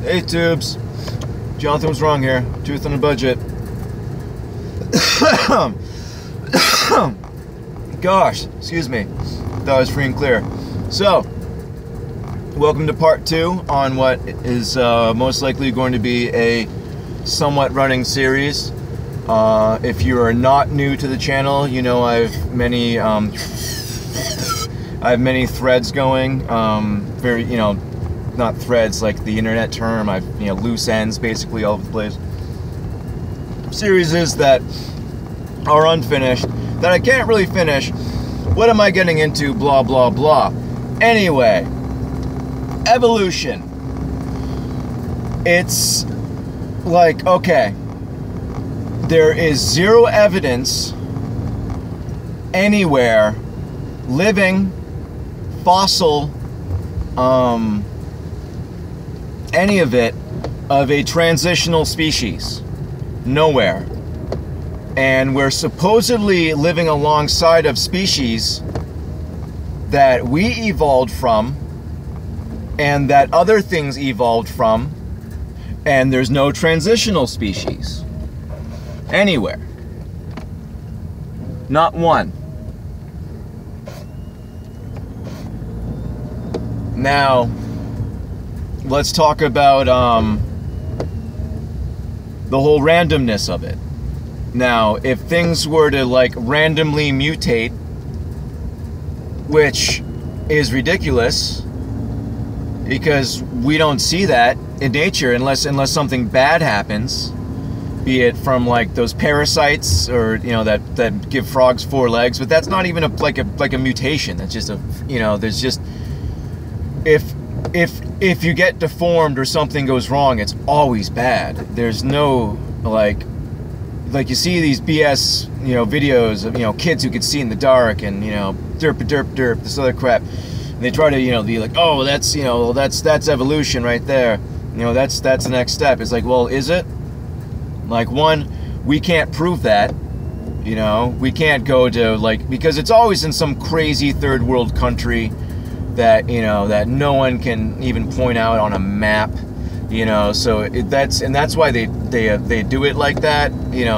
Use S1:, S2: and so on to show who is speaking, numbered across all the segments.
S1: Hey tubes, Jonathan was wrong here. Truth on the budget. Gosh, excuse me. Thought I was free and clear. So, welcome to part 2 on what is most likely going to be a somewhat running series. If you are not new to the channel, you know I have many threads going. Very, not threads like the internet term. I've loose ends basically all over the place. Series that are unfinished that I can't really finish. What am I getting into? Blah blah blah. Anyway, evolution. It's like, okay, there is zero evidence anywhere, living, fossil, any of it, of a transitional species. Nowhere. And we're supposedly living alongside of species that we evolved from and that other things evolved from, and there's no transitional species anywhere. Not one. Now, let's talk about the whole randomness of it. Now, if things were to like randomly mutate, which is ridiculous because we don't see that in nature unless something bad happens, be it from like those parasites or that give frogs 4 legs, but that's not even like a mutation. That's just there's just if you get deformed or something goes wrong, it's always bad. There's no like you see these BS videos of kids who could see in the dark and derp this other crap, and they try to be like, oh, that's that's evolution right there, that's the next step. It's like, well, is it? Like, one, we can't prove that. We can't go to because it's always in some crazy third world country that that no one can even point out on a map, so that's why they do it like that,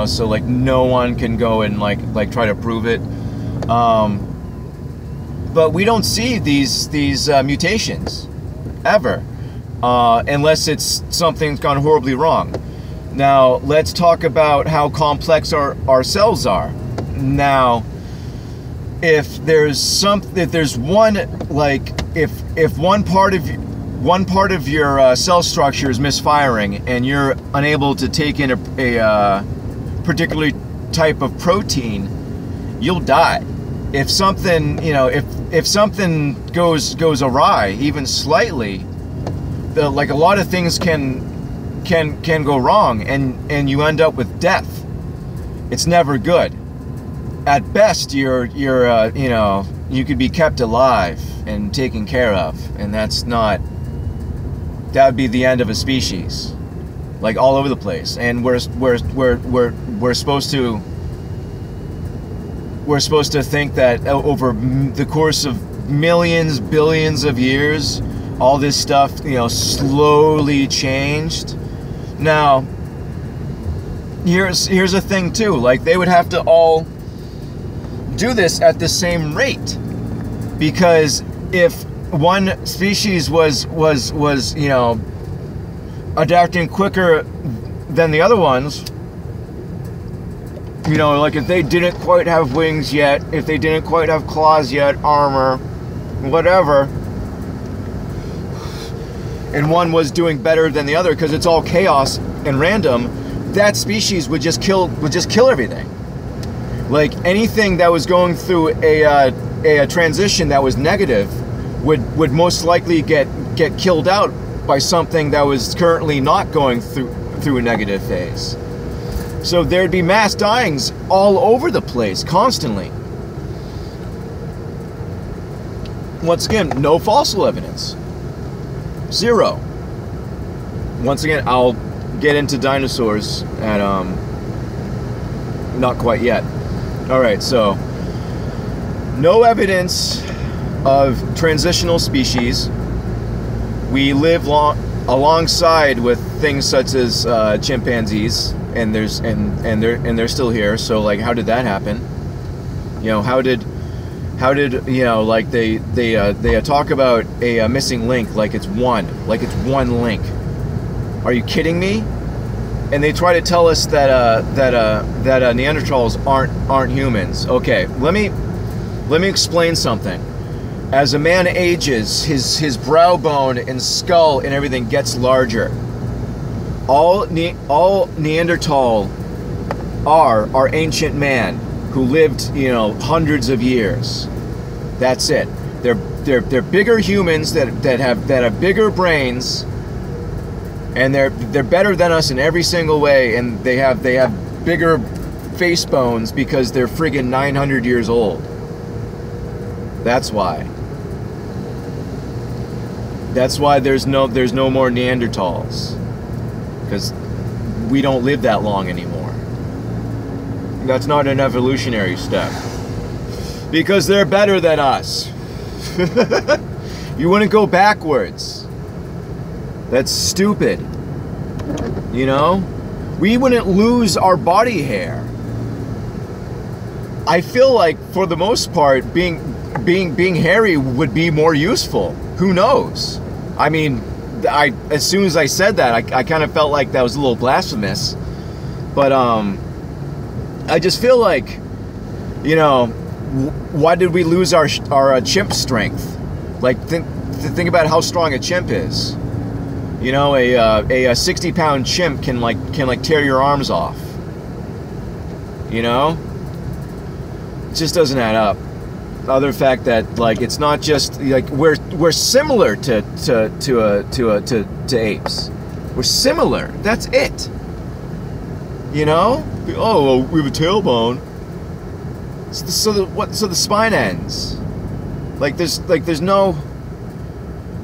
S1: so like no one can go and like try to prove it, but we don't see these mutations ever, unless it's something's gone horribly wrong. Now let's talk about how complex our cells are. Now, if one part of your cell structure is misfiring and you're unable to take in a particular type of protein, you'll die. If something if something goes awry even slightly, like a lot of things can go wrong and you end up with death. It's never good. At best, you could be kept alive and taken care of, and that would be the end of a species, like all over the place. And we're supposed to think that over the course of millions, billions of years, all this stuff slowly changed. Now, here's a thing too. Like, they would have to all do this at the same rate, because if one species was adapting quicker than the other ones, like if they didn't quite have wings yet, if they didn't quite have claws yet, armor, whatever, and one was doing better than the other because it's all chaos and random, that species would just kill everything. Like, anything that was going through a transition that was negative would most likely get killed out by something that was currently not going through a negative phase. So there'd be mass dyings all over the place constantly. Once again, no fossil evidence. Zero. Once again, I'll get into dinosaurs at not quite yet. Alright, so no evidence of transitional species. We live long, alongside with things such as chimpanzees, and they're still here. So like, how did that happen? You know, how did you know, like they talk about a missing link like it's one link. Are you kidding me? And they try to tell us that Neanderthals aren't humans. Okay, let me explain something. As a man ages, his brow bone and skull and everything gets larger. All Neanderthal are ancient man who lived, you know, hundreds of years. That's it. They're bigger humans that have bigger brains, and they're better than us in every single way, and they have bigger face bones because they're friggin' 900 years old. That's why. That's why there's no more Neanderthals, because we don't live that long anymore. That's not an evolutionary step, because they're better than us. You wouldn't go backwards. That's stupid. You know, we wouldn't lose our body hair. I feel like for the most part, being hairy would be more useful. Who knows? I mean, as soon as I said that, I kind of felt like that was a little blasphemous. But I just feel like, you know, why did we lose our chimp strength? Like, think about how strong a chimp is. You know, a 60-pound chimp can tear your arms off. You know, it just doesn't add up. Other fact that, like, it's not just like we're similar to apes. We're similar. That's it. You know? Oh, well, we have a tailbone. So the spine ends. Like there's no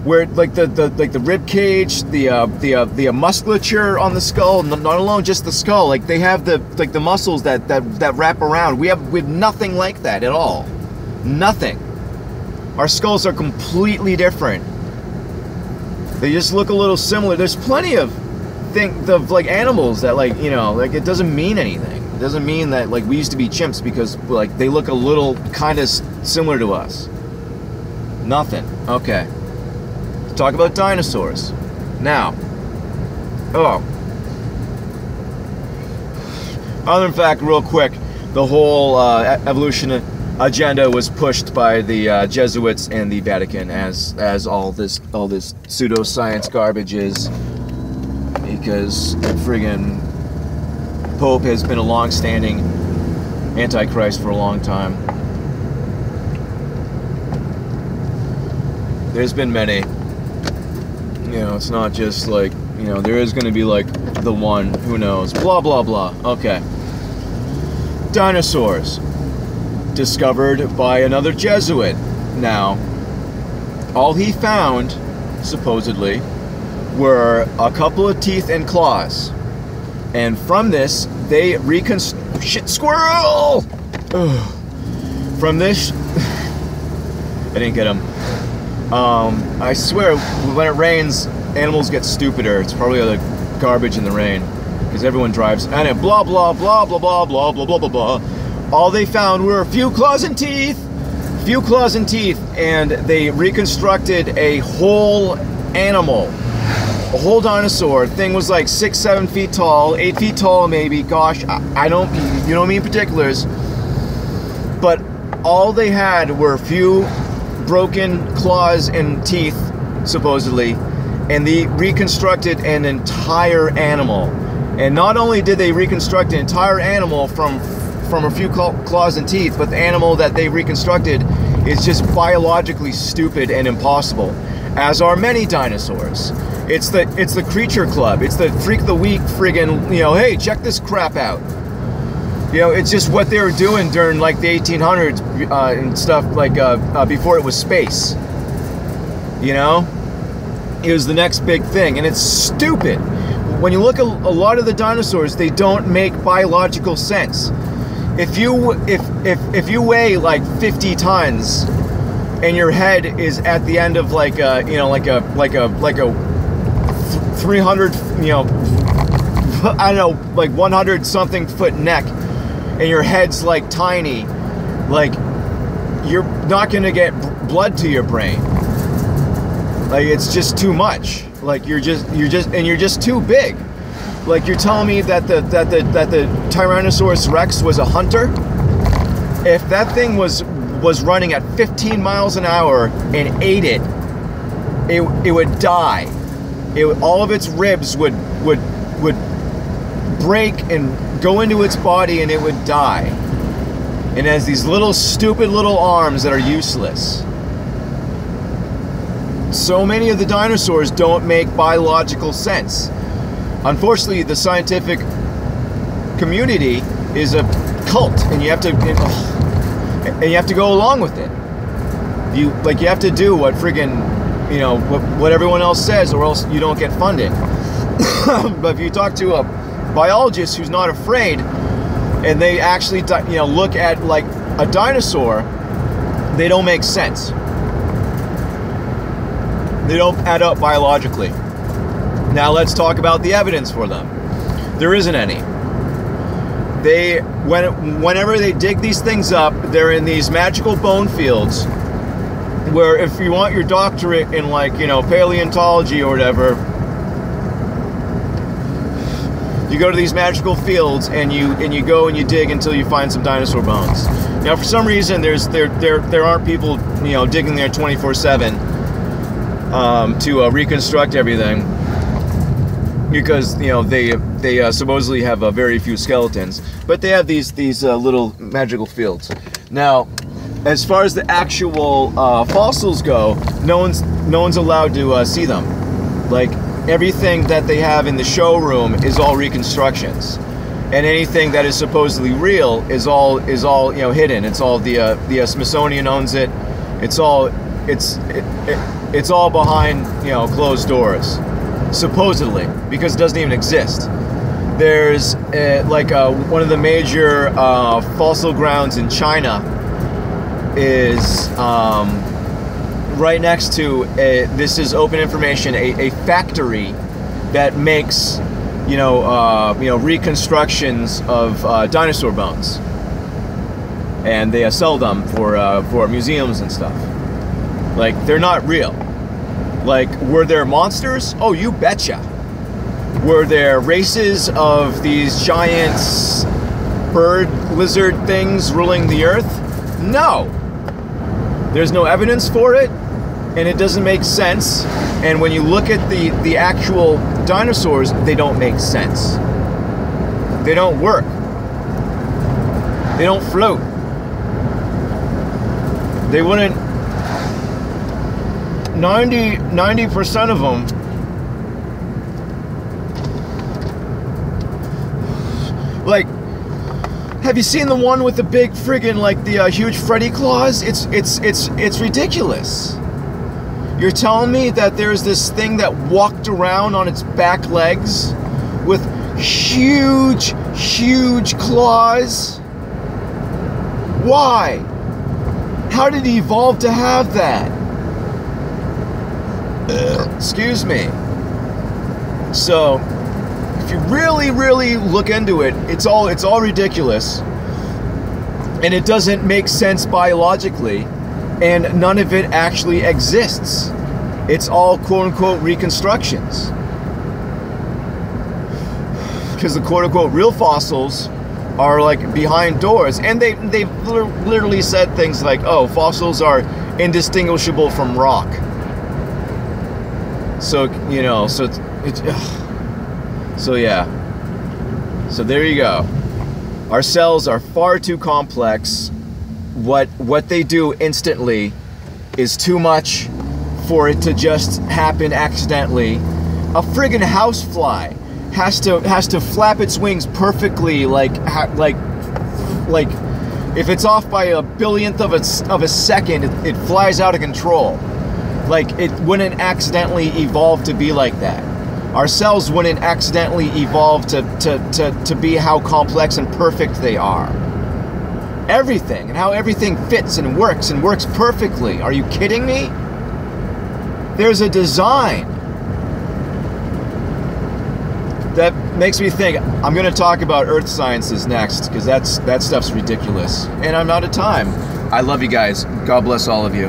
S1: where like the rib cage, the musculature on the skull, not alone just the skull. Like they have the muscles that wrap around. We have nothing like that at all. Nothing. Our skulls are completely different. They just look a little similar. There's plenty of like animals that, like, you know, like it doesn't mean anything. It doesn't mean that like we used to be chimps because like they look a little kind of similar to us. Nothing. Okay. Let's talk about dinosaurs. Now. Other fact, real quick, the whole evolution agenda was pushed by the Jesuits and the Vatican, as all this pseudoscience garbage is, because the friggin' Pope has been a long-standing Antichrist for a long time. There's been many. You know, it's not just like, you know, there is going to be like the one, who knows, blah blah blah. Okay. Dinosaurs. Discovered by another Jesuit. Now, all he found, supposedly, were a couple of teeth and claws. And from this, they shit, squirrel! Ugh. From this, I didn't get him. I swear, when it rains, animals get stupider. It's probably the garbage in the rain, because everyone drives, and it blah blah blah blah blah blah blah blah blah blah. All they found were a few claws and teeth, and they reconstructed a whole animal, a whole dinosaur. Thing was like 6-7 feet tall, 8 feet tall maybe. Gosh, I don't, you know me in particulars. But all they had were a few broken claws and teeth, supposedly, and they reconstructed an entire animal. And not only did they reconstruct an entire animal from a few claws and teeth, but the animal that they reconstructed is just biologically stupid and impossible, as are many dinosaurs. It's the creature club. It's the freak of the week friggin', you know, hey, check this crap out. You know, it's just what they were doing during like the 1800s and stuff, like before it was space. You know, it was the next big thing, and it's stupid. When you look at a lot of the dinosaurs, they don't make biological sense. If you weigh like 50 tons and your head is at the end of like a 300, you know, I don't know, like 100 something foot neck, and your head's like tiny, like you're not gonna get blood to your brain. Like it's just too much. Like you're just too big. Like you're telling me that the Tyrannosaurus Rex was a hunter? If that thing was running at 15 miles an hour and ate it, it would die. All of its ribs would break and go into its body, and it would die. And it has these little stupid little arms that are useless. So many of the dinosaurs don't make biological sense. Unfortunately, the scientific community is a cult, and you have to go along with it. You have to do what friggin', you know, what everyone else says, or else you don't get funding. But if you talk to a biologist who's not afraid, and they actually, you know, look at like a dinosaur, they don't make sense. They don't add up biologically. Now let's talk about the evidence for them. There isn't any. Whenever they dig these things up, they're in these magical bone fields where if you want your doctorate in, like, you know, paleontology or whatever, you go to these magical fields and you go and you dig until you find some dinosaur bones. Now, for some reason, there aren't people, you know, digging there 24/7 to reconstruct everything, because, you know, they supposedly have very few skeletons, but they have these little magical fields. Now, as far as the actual fossils go, no one's allowed to see them. Like, everything that they have in the showroom is all reconstructions, and anything that is supposedly real is all you know, hidden. It's all the Smithsonian owns it. It's all behind, you know, closed doors, supposedly, because it doesn't even exist. There's one of the major fossil grounds in China is right next to this is open information, a factory that makes, you know, reconstructions of dinosaur bones, and they sell them for museums and stuff. Like, they're not real. Like, were there monsters? Oh, you betcha. Were there races of these giant bird lizard things ruling the earth? No. There's no evidence for it, and it doesn't make sense. And when you look at the actual dinosaurs, they don't make sense. They don't work. They don't float. They wouldn't. 90% of them like, have you seen the one with the big friggin', like, the huge Freddy claws? It's ridiculous. You're telling me that there's this thing that walked around on its back legs with huge claws? Why? How did he evolve to have that? Excuse me. So, if you really look into it, it's all ridiculous, and it doesn't make sense biologically, and none of it actually exists. It's all quote-unquote reconstructions, because the quote-unquote real fossils are, like, behind doors, and they've literally said things like, oh, fossils are indistinguishable from rock. So, you know, so yeah. So there you go. Our cells are far too complex. What they do instantly is too much for it to just happen accidentally. A friggin' housefly has to flap its wings perfectly, like if it's off by a billionth of a second, it flies out of control. Like, it wouldn't accidentally evolve to be like that. Our cells wouldn't accidentally evolve to be how complex and perfect they are. Everything, and how everything fits and works perfectly. Are you kidding me? There's a design. that makes me think I'm going to talk about earth sciences next, because that stuff's ridiculous. And I'm out of time. I love you guys. God bless all of you.